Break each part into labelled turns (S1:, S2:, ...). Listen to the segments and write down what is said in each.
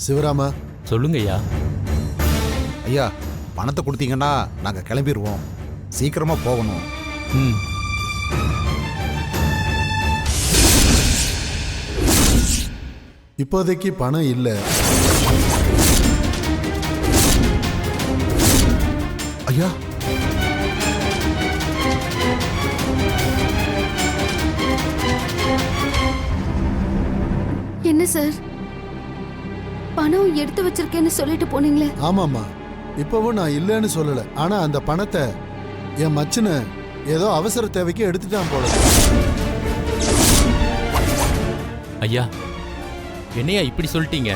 S1: சிவராமா,
S2: சொல்லுங்க ஐயா.
S3: ஐயா, பணத்தை கொடுத்தீங்கன்னா நாங்கள் கிளம்பிடுவோம். சீக்கிரமா போகணும்.
S2: ம்.
S1: இப்போதைக்கு பணம் இல்லை.
S3: ஐயா,
S4: என்ன சார், பணம் எடுத்து வச்சிருக்கேன்னு சொல்லிட்டு போனீங்களே?
S1: ஆமாம்மா, இப்பவும் நான் இல்லைன்னு சொல்லல. ஆனா அந்த பணத்தை என் மச்சனை ஏதோ அவசர தேவைக்கு எடுத்துட்டான் போல.
S2: ஐயா, என்னையா இப்படி சொல்லிட்டீங்க?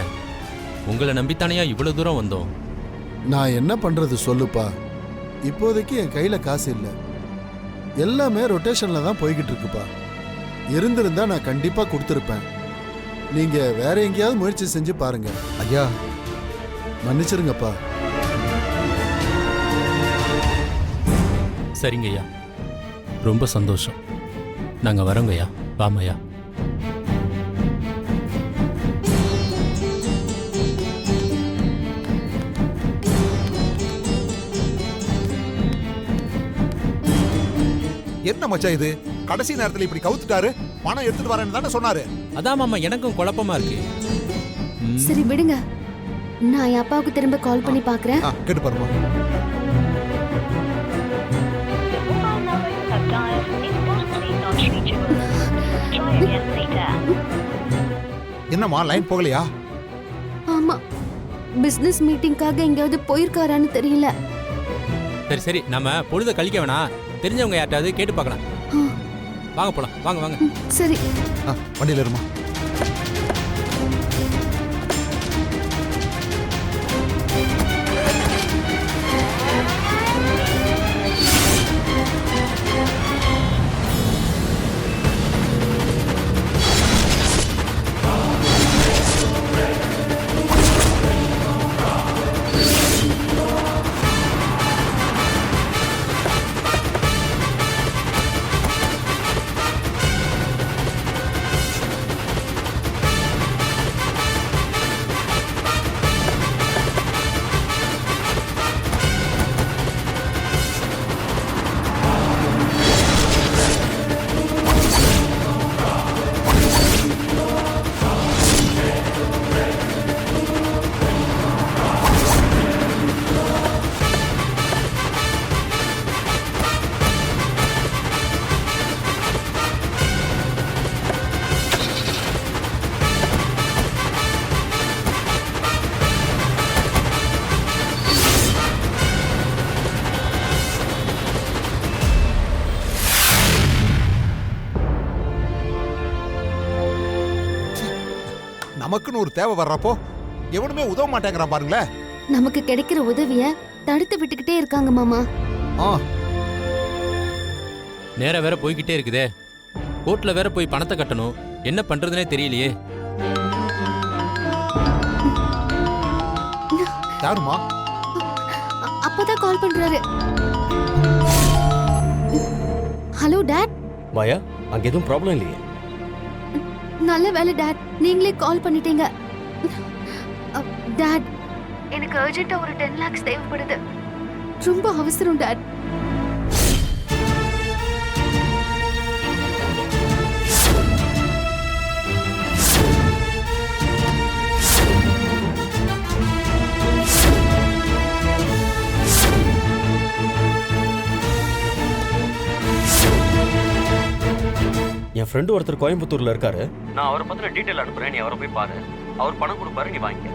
S2: உங்களை நம்பித்தானையா இவ்வளவு தூரம் வந்தோம்.
S1: நான் என்ன பண்றது சொல்லுப்பா. இப்போதைக்கு என் கையில காசு இல்லை. எல்லாமே ரொட்டேஷன்ல தான் போய்கிட்டு இருக்குப்பா. இருந்திருந்தா நான் கண்டிப்பா கொடுத்துருப்பேன். நீங்க வேற எங்கேயாவது முயற்சி செஞ்சு பாருங்க.
S3: ஐயா,
S1: மன்னிச்சிருங்கப்பா.
S2: சரிங்க ஐயா, ரொம்ப சந்தோஷம். நாங்க வரோங்க ஐயா. வாமையா.
S3: என்ன மச்சான் இது? கடைசி நேரத்தில் இப்படி கவுத்துட்டாரு. பணம் எடுத்துட்டு வரேன்னு தானே சொன்னாரு.
S2: அதான் மாமா, எனக்கும் குழப்பமா இருக்கு.
S4: சரி விடுங்க, நான் என் அப்பாவுக்கு திரும்ப கால் பண்ணி பாக்குறேன்.
S3: கேட்டு பாருமா. என்னம்மா, லைன் போகலையா?
S4: ஆமா, பிசினஸ் மீட்டிங்காக எங்கேயாவது போயிருக்காரான்னு தெரியல.
S2: சரி சரி, நம்ம பொழுத கழிக்க வேணாம். தெரிஞ்சவங்க யார்ட்டாவது கேட்டு பார்க்கலாம். வாங்க போலாம். வாங்க வாங்க.
S4: சரி,
S3: வண்டியில் இருமா. நமக்குன்னு ஒரு தேவை வர்றப்போ எவனுமே உதவ மாட்டேங்கிறான் பாருங்களேன்.
S4: நமக்கு கிடைக்கிற உதவிய தடுத்து விட்டுக்கிட்டே இருக்காங்க மாமா.
S2: நேரா வேற போய்கிட்டே இருக்குதே. கோர்ட்ல வேற போய் பணத்தை கட்டணும். என்ன பண்றதுனே தெரியலையே.
S3: யாருமா?
S4: அப்பதான் கால் பண்றாரு. Hello dot.
S5: மாயா, அங்க எதுவும் ப்ராப்ளம் இல்லையே?
S4: நல்ல வேலை டாட், நீங்களே கால் பண்ணிட்டீங்க. டாட், எனக்கு அர்ஜென்ட்டா ஒரு 10 lakhs தேவைப்படுது. ரொம்ப அவசரம் டாட்.
S5: என் ஃப்ரெண்டு ஒருத்தர் கோயம்புத்தூர்ல இருக்காரு. நான் அவரை பத்தின டீடைல் அனுப்புறேன். நீ அவரை போய் பாரு. அவர் பணம் கொடுப்பாரு, நீ வாங்கிக்க.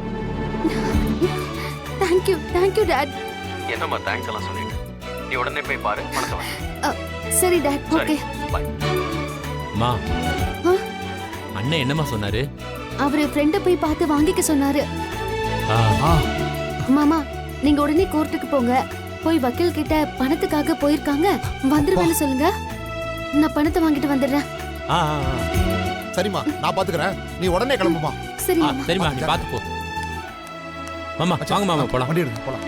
S4: Thank you dot.
S5: என்னம்மா தேங்க்ஸ் எல்லாம் சொல்லிட்டு நீ உடனே போய் பாரு, பணத்தை வாங்க.
S4: சரி டாட், ஓகே
S5: பை.
S2: மா, அண்ணன் என்னம்மா சொன்னாரு?
S4: அவரு ஃப்ரெண்ட போய் பார்த்து வாங்கிக்க சொன்னாரு. மாமா, நீங்க உடனே கோர்ட்டுக்கு போங்க. போய் வக்கீல் கிட்ட பணத்துக்காக போயிருக்காங்க, வந்துருவேன்னு சொல்லுங்க. நான் பணத்தை வாங்கிட்டு வந்துடுறேன்.
S3: சரிம்மா, நான் பாத்துக்கிறேன். நீ உடனே கிளம்புமா.
S4: சரி
S2: சரிம்மா, நீ பாத்து போ. மாமா வாங்க மாமா, போலாம்.
S3: வண்டி எடுங்க, போலாம்.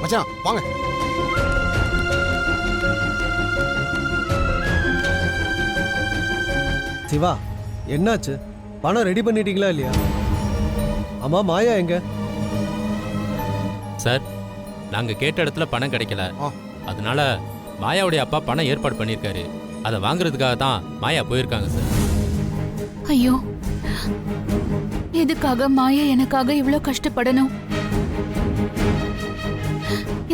S3: மச்சான் வாங்க.
S6: சிவா, என்னாச்சு? பணம் ரெடி பண்ணிட்டீங்களா இல்லையா? ஆமா, மாயா எங்க?
S2: சார் நாங்க கேட்ட இடத்துல பணம் கிடைக்கல.
S3: ஆ.
S2: அதனால மாயாவுடைய அப்பா பணம் ஏற்பாடு பண்ணியிருக்காரு. அதை வாங்குறதுக்காக தான் மாயா போயிருக்காங்க சார்.
S7: ஐயோ, எதுக்காக மாயா எனக்காக இவ்ளோ கஷ்டப்படணும்?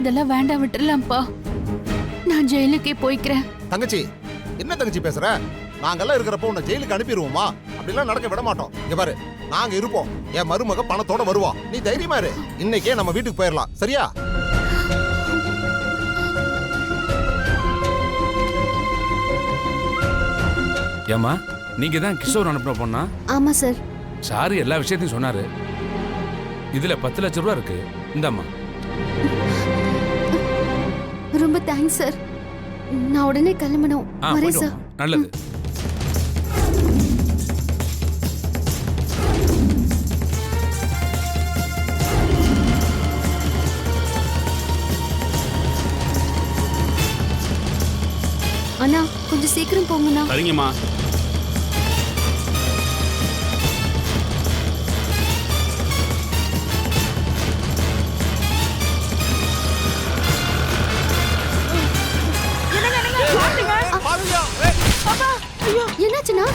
S7: இதெல்லாம் வேண்டாம், விட்டுறலாம்ப்பா. நான் ஜெயிலுக்கே போய்க்கிறேன்.
S3: தங்கச்சி, என்ன தங்கச்சி பேசுற? நாங்கெல்லாம் இருக்கிறப்போ உன்னை ஜெயிலுக்கு அனுப்பிடுவோமா? அப்படிலாம் நடக்க விட மாட்டோம். இங்க பாரு, நாங்க இருப்போம். என் மருமக பணத்தோட வருவா. நீ தைரியமா இரு. இன்னைக்கே நம்ம வீட்டுக்கு போயிடலாம். சரியா?
S8: ஏம்மா, நீங்க தான் கிஷோர் அனுப்பின பொண்ணா?
S4: ஆமா சார்.
S8: சாரு எல்லா விஷயத்தையும் சொன்னாரு. இதுல 10 லட்சம் ரூபா இருக்கு. இந்தாம்மா.
S4: ரொம்ப தேங்க்ஸ் சார். நான் உடனே கிளம்பணும். வரேன்
S8: போயிட்டு
S4: சார்.
S8: வாம்மா. நல்லது.
S4: அண்ணா கொஞ்சம் சீக்கிரம் போங்கண்ணா.
S8: சரிங்கம்மா.
S4: என்னாச்சுண்ணா?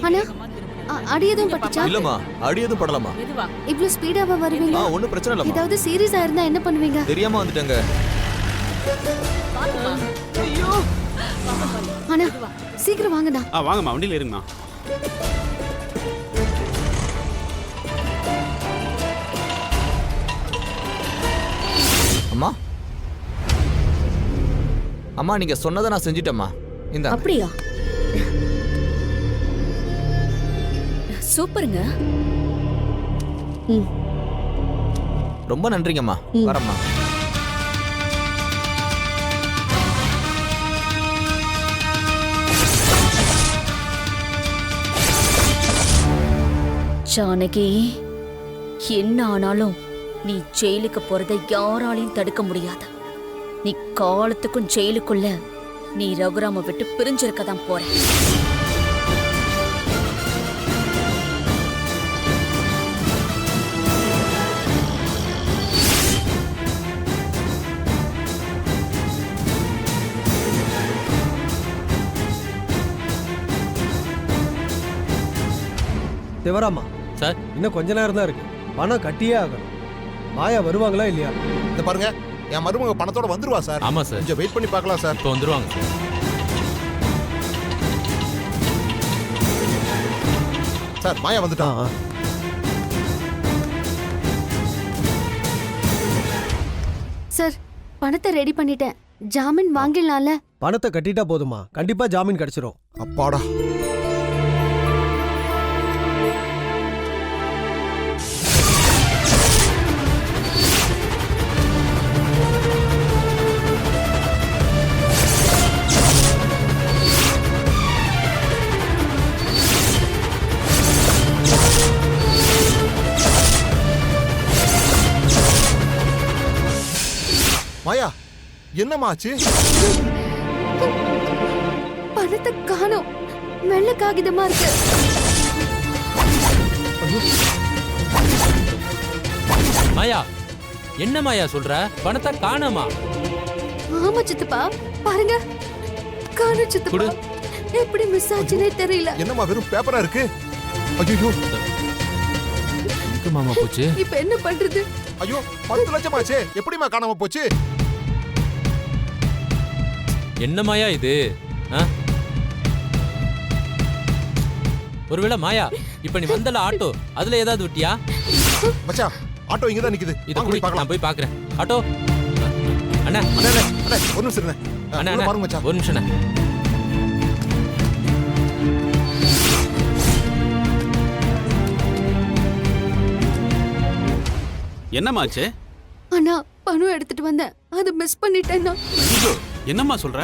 S4: அண்ணா, அடி எதுவும் பட்டுச்சா?
S9: இல்லம்மா, அடி எதுவும் படலமா.
S4: இவ்ளோ ஸ்பீடாவா வருவீங்க?
S9: ஒன்னும் பிரச்சனை இல்லம்மா.
S4: ஏதாவது சீரியஸா இருந்தா என்ன பண்ணுவீங்க?
S9: தெரியாம வந்துட்டேங்க.
S4: அண்ணா சீக்கிரம் வாங்கண்ணா.
S8: வாங்கம்மா, வண்டியில இருங்கம்மா.
S9: அம்மா, அம்மா நீங்க சொன்னதை நான் செஞ்சிட்டேம்மா. இந்த
S7: அப்படியா? சூப்பருங்க.
S9: ரொம்ப நன்றிங்கம்மா. வரம்மா.
S7: ஜானகி, என்ன ஆனாலும் நீ ஜெயிலுக்கு போறதை யாராலையும் தடுக்க முடியாது. நீ காலத்துக்கும் ஜெயிலுக்குள்ள நீ ரகுராம விட்டு பிரிஞ்சிருக்க தான் போற.
S6: சிவராமா
S2: சார்.
S6: இன்னும் கொஞ்ச நேரம் தான் இருக்கு. பணம் கட்டியே ஆகணும். மாயா வருவாங்களா இல்லையா?
S3: இந்த பாருங்க, என் மருமக பணத்தோட வந்துருவா சார்.
S2: ஆமா சார்.
S3: கொஞ்சம் வெயிட் பண்ணி பார்க்கலாம் சார்.
S2: இப்போ வந்துருவாங்க சார்.
S3: சார், மாயா வந்துட்டான்.
S4: சார் பணத்தை ரெடி பண்ணிட்டேன். ஜாமீன் வாங்கிடலாம்ல?
S6: பணத்தை கட்டிட்டா போதுமா? கண்டிப்பா ஜாமீன் கிடைச்சிரும்.
S3: அப்பாடா. மாயா, என்னமாச்சு?
S4: பணத்தை காணோம். வெள்ளை காகிதமா இருக்கு.
S2: மாயா, என்ன மாயா சொல்ற? பணத்தை காணோமா?
S4: ஆமா சித்தப்பா, பாருங்க காணோம் சித்தப்பா.
S2: குடு.
S4: எப்படி மிஸ் ஆச்சுன்னே தெரியல.
S3: என்னம்மா வெறும் பேப்பரா இருக்கு? ஐயோ,
S2: எங்க மாமா போச்சு?
S4: இப்ப என்ன பண்றது?
S3: ஐயோ, 10 லட்சம் ஆச்சே. எப்படிமா காணாம போச்சு?
S2: என்ன மாயா இது? ஒருவேளை மாயா இப்ப நீ வந்தல ஆட்டோ அதுல ஏதாவது விட்டியா?
S3: மச்சான் ஆட்டோ இங்க தான் நிக்குது.
S2: இத
S3: வாங்க
S2: குடி,
S3: போய் பார்க்கலாம்.
S2: நான் போய் பாக்குறேன். ஆட்டோ அண்ணா
S3: அண்ணே அண்ணே அண்ணே ஒரு நிமிஷம் இருங்க.
S2: அண்ணா
S3: உள்ள
S2: அண்ணா
S3: பாருங்க மச்சான்.
S2: ஒரு நிமிஷம் அண்ணா.
S10: என்னமாச்சு?
S4: அண்ணா பணம் எடுத்துட்டு வந்தேன், அதை மிஸ் பண்ணிட்டேன்னா.
S10: ஐயோ, என்னம்மா சொல்ற?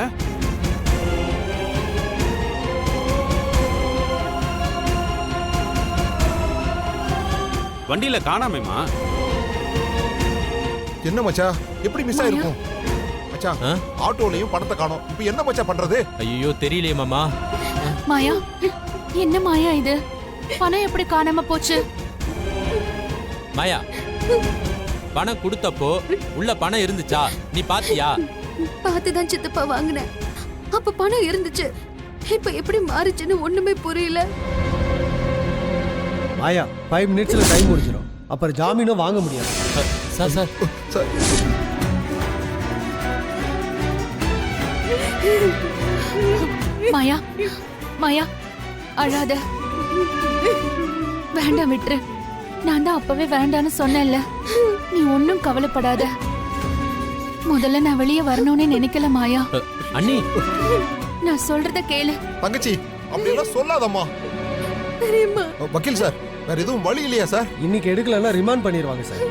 S10: வண்டியில காணாமேமா?
S3: என்ன மச்சான் எப்படி மிஸ் ஆயிருக்கும்? மச்சான்
S2: ஆ?
S3: ஆட்டோலயும் பணத்தை காணோம். இப்போ என்ன மச்சான் பண்றது?
S2: ஐயோ தெரியலையே மாமா.
S7: மாயா, என்ன மாயா இது? பணம் எப்படி காணாம போச்சு?
S2: மாயா பணம் கொடுத்தப்போ உள்ள பணம் இருந்துச்சா? நீ பாத்தியா?
S4: பார்த்துதான் சித்தப்பா வாங்கினேன். அப்ப பணம் இருந்துச்சு, இப்ப எப்படி மாறிச்சுன்னு ஒண்ணுமே புரியல.
S6: மாயா 5 மினிட்ஸ்ல டைம் முடிஞ்சிடும், அப்புறம் ஜாமீனும் வாங்க முடியாது.
S2: சார் சார்
S3: சார்
S7: மாயா, மாயா அழாத, வேண்டாம் விட்டுரு. நான் தான் அப்பவே வேண்டான்னு சொன்னேன்ல. நீ ஒன்னும் கவலைப்படாத. முதல்ல நான் வெளியே வரணும்னு நினைக்கல மாயா.
S2: அண்ணி
S7: நான் சொல்றத கேளு.
S3: தங்கச்சி அப்படி எல்லாம் சொல்லாதம்மா. வக்கீல் சார் வேற எதுவும் வழி இல்லையா சார்?
S6: இன்னைக்கு எடுக்கலன்னா ரிமாண்ட் பண்ணிடுவாங்க சார்.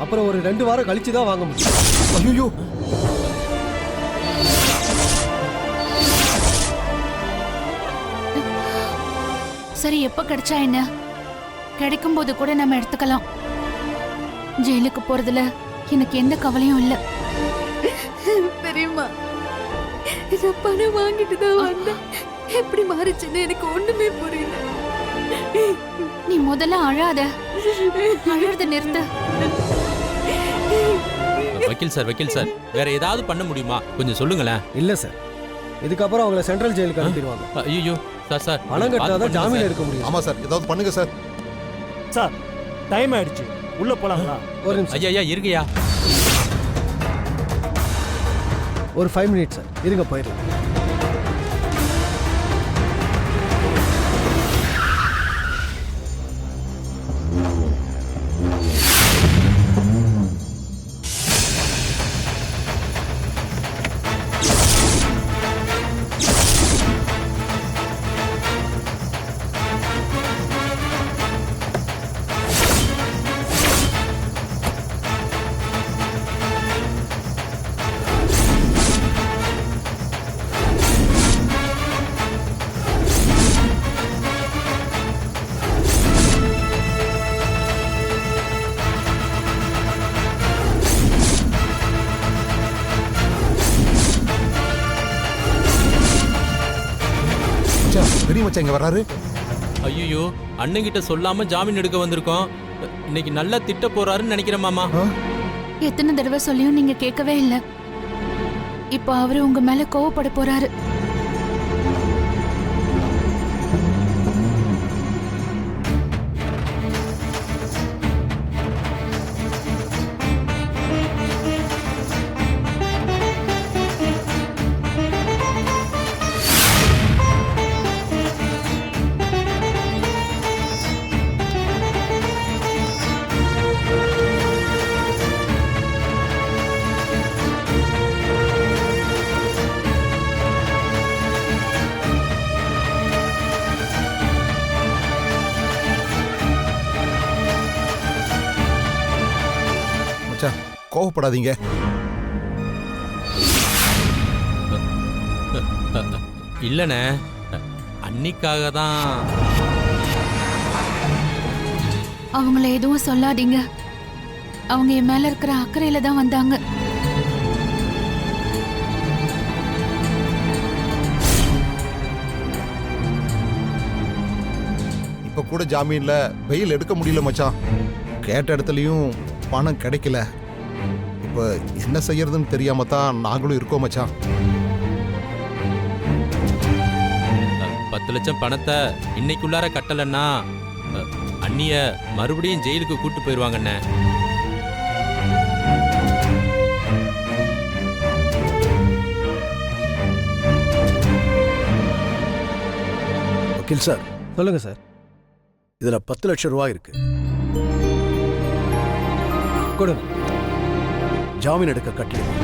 S6: அப்புறம் ஒரு 2 வாரம் கழிச்சு தான் வாங்க முடியும்.
S3: ஐயோ
S7: சரி, எப்ப கிடைச்சா என்ன? கிடைக்கும் போது கூட நம்ம எடுத்துக்கலாம். ஜெயிலுக்கு போறதுல எனக்கு எந்த கவலையும் இல்ல.
S4: பெரியம்மா, நான் பணம் வாங்கிட்டு தான் வந்தேன், எப்படி மாறிச்சுன்னு எனக்கு ஒண்ணுமே புரியல.
S7: நீ முதல்ல அழாத, அழறத நிறுத்த.
S2: வக்கீல் சார் வக்கீல் சார் வேற ஏதாவது பண்ண முடியுமா? கொஞ்சம் சொல்லுங்களேன்.
S6: இல்ல சார், இதுக்கப்புறம் அவங்கள சென்ட்ரல் ஜெயிலுக்கு அனுப்பிடுவாங்க.
S2: ஐயோ சார் சார்
S6: பணம் கட்டினாதான்
S2: பார்த்து
S6: ஜாமீன்
S2: பண்ணுங்க
S6: எடுக்க முடியும்.
S3: ஆமா சார் ஏதாவது பண்ணுங்க சார்.
S11: சார் டைம் ஆயிடுச்சு, உள்ள போலாங்களா?
S6: ஒரு
S2: சார்.
S6: நிமிஷம்,
S2: ஐயா இருங்கய்யா.
S6: ஒரு 5 மினிட்ஸ் சார், இருங்க போயிடலாம்.
S3: மச்சான் பெரிய மச்சான் இங்க வர்றாரு.
S2: ஐயோ அண்ணன்கிட்ட சொல்லாம ஜாமீன் எடுக்க வந்திருக்கோம். இன்னைக்கு நல்லா திட்ட போறாருன்னு நினைக்கிறேன் மாமா.
S7: எத்தனை தடவை சொல்லியும் நீங்க கேட்கவே இல்ல. இப்ப அவரு உங்க மேல கோவப்பட போறாரு.
S3: மச்சான் கோவப்படாதீங்க.
S2: இல்லண்ணே, அன்னிக்காக தான்.
S7: அவங்கள எதுவும் சொல்லாதீங்க. அவங்க என் மேல இருக்கிற அக்கறையில தான் வந்தாங்க.
S3: இப்ப கூட ஜாமீன்ல வெயில் எடுக்க முடியல மச்சான். கேட்ட இடத்துலயும் பணம் கிடைக்கல. இப்ப என்ன செய்யறதுன்னு தெரியாம தான் நாங்களும் இருக்கோம் மச்சான்.
S2: 10 லட்சம் பணத்தை இன்னைக்குள்ளார கட்டலன்னா அண்ணிய மறுபடியும் ஜெயிலுக்கு கூட்டு போயிருவாங்கண்ணே.
S1: வக்கீல் சார்
S6: சொல்லுங்க சார்.
S12: இதுல 10 லட்சம் ரூபாய் இருக்கு.
S6: கொடுங்க.
S12: ஜாமீன் எடுக்க கட்டிடுங்க.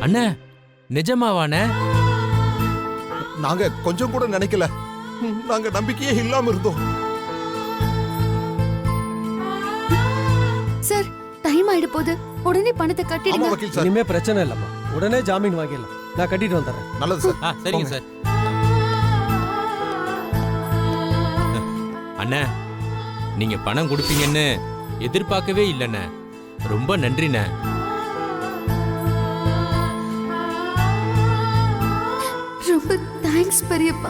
S2: அண்ணா நிஜமாவானே?
S3: நாங்க கொஞ்சம் கூட நினைக்கல. நாங்க நம்பிக்கையே இல்லாம இருந்தோம்.
S4: சார் டைம் ஆயிடு போகுது, உடனே பணத்தை
S3: ஆமா
S4: கட்டிடுங்க.
S3: வக்கீல் சார்.
S6: இனிமே பிரச்சனை இல்லம்மா, உடனே ஜாமீன் வாங்கிடலாம். நான் கட்டிட்டு வந்துடுறேன்.
S3: நல்லது சார்.
S2: சரிங்க சார். அண்ணா நீங்க பணம் கொடுப்பீங்கன்னு எதிர்பார்க்கவே இல்லைண்ணே. ரொம்ப நன்றிண்ணே.
S4: ரொம்ப தேங்க்ஸ் பெரியப்பா.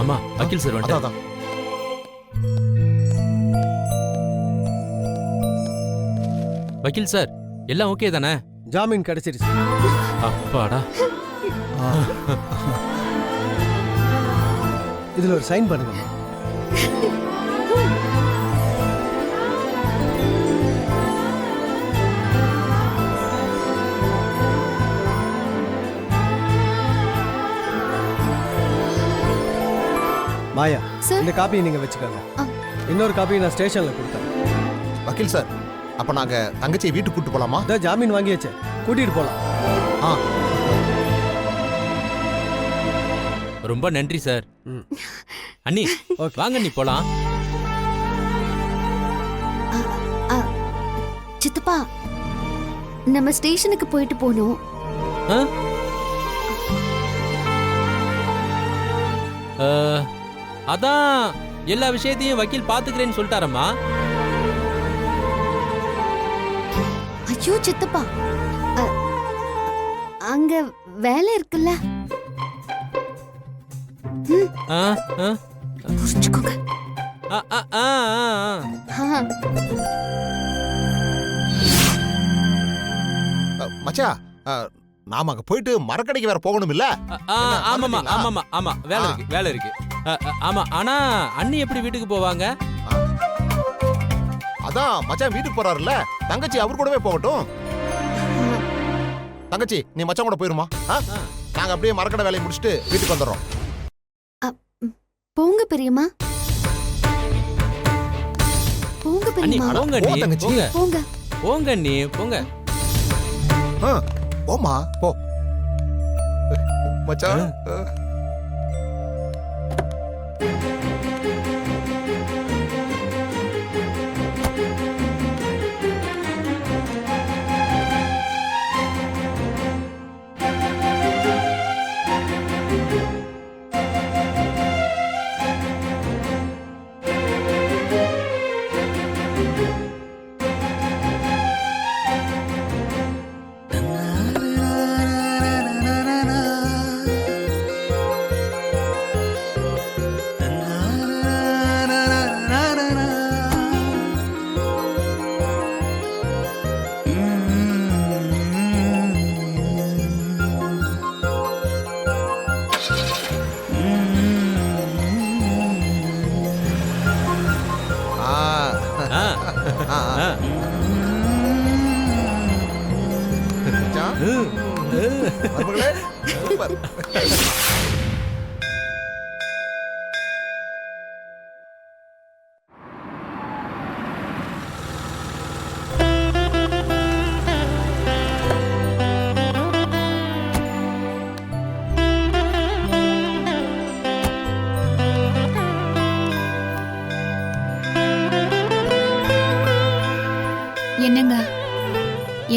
S2: ஆமா வக்கீல் சார் வந்துட்டார்.
S3: அதான்
S2: வக்கீல் சார் எல்லாம் ஓகே தானே?
S6: ஜாமீன் கிடைச்சிருச்சு.
S2: அப்பாடா.
S6: இதுல ஒரு சைன் பண்ணுங்கம்மா. மாயா,
S4: சார்.
S6: இந்த காப்பியை நீங்க வச்சுக்கோங்க. இன்னொரு காப்பியை நான் ஸ்டேஷன்ல கொடுத்தேன்.
S3: வக்கீல் சார், அப்ப நாங்க தங்கச்சியை வீட்டுக்கு கூட்டு போலாமா?
S6: இதான் ஜாமீன் வாங்கியாச்சு, கூட்டிட்டு போலாம்.
S3: ஆ
S2: ரொம்ப நன்றி சார். அண்ணி வாங்க அண்ணி போலாம்.
S4: சித்தப்பா நம்ம ஸ்டேஷனுக்கு போயிட்டு போனோம்.
S2: அதான் எல்லா விஷயத்தையும் வக்கீல் பாத்துக்கிறேன்னு சொல்லிட்டாரம்மா.
S4: ஐயோ சித்தப்பா, அங்க வேலை இருக்குல்ல, புரிஞ்சுக்கோங்க.
S3: மச்சா, நாம அங்க போயிட்டு மரக்கடைக்கு வேற போகணும் இல்ல?
S2: ஆமாமா ஆமாமா ஆமா, வேலை இருக்கு வேலை இருக்கு. ஆமா, ஆனா அண்ணி எப்படி வீட்டுக்கு போவாங்க?
S3: அதான் மச்சான் வீட்டுக்கு போறாருல்ல, தங்கச்சி அவர் கூடவே போகட்டும். தங்கச்சி நீ மச்சான் கூட போயிருமா? நாங்க அப்படியே மரக்கடை வேலையை முடிச்சுட்டு வீட்டுக்கு வந்துடுறோம்.
S4: போங்க பெரியம்மா, போங்க பெரியம்மா.
S2: போங்க அண்ணி, போங்க
S4: போங்க
S2: போங்க அண்ணி, போங்க.
S3: போமா போ மச்சான். சூப்பர்.
S13: என்னங்க,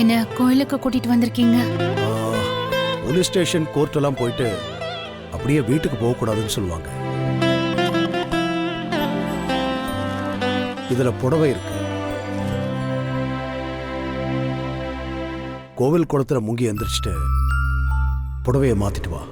S13: என்ன கோயிலுக்கு கூட்டிட்டு வந்திருக்கீங்க?
S12: போலீஸ் ஸ்டேஷன் கோர்ட் எல்லாம் போயிட்டு அப்படியே வீட்டுக்கு போக கூடாதுன்னு சொல்லுவாங்க. இதுல புடவை இருக்கு. கோவில் குளத்துல முங்கி எந்திரிச்சிட்டு புடவையை மாத்திட்டு வா.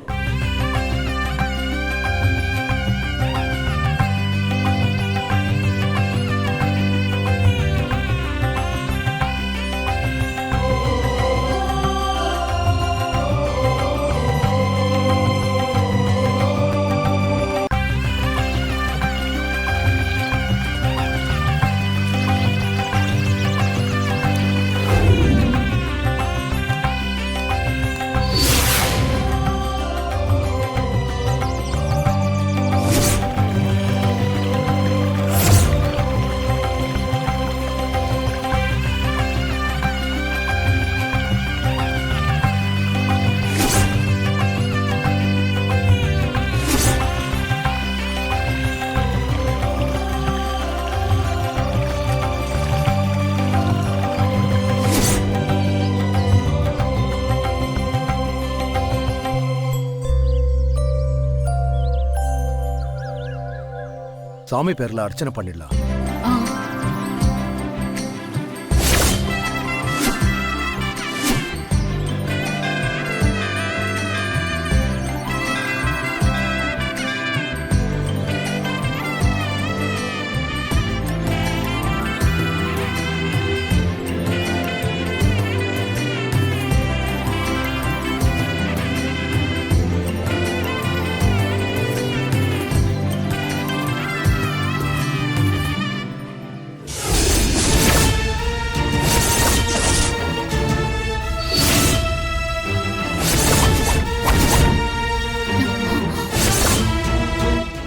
S12: சாமி பேர்ல அர்ச்சனை பண்ணிடலாம்.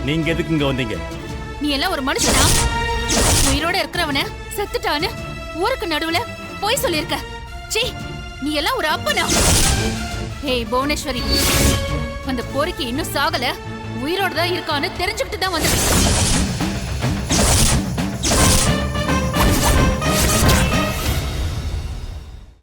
S11: நீங்க எதுக்கு இங்க வந்தீங்க?
S13: நீ எல்லாம் ஒரு மனுஷனா? உயிரோட இருக்கிறவன செத்துட்டான்னு ஊருக்கு நடுவுல போய் சொல்லிருக்க. சீ, நீ எல்லாம் ஒரு அப்பனா? ஏய் புவனேஸ்வரி, அந்த போரிக்கு இன்னும் சாகல, உயிரோட தான் இருக்கான்னு தெரிஞ்சுக்கிட்டு தான் வந்த.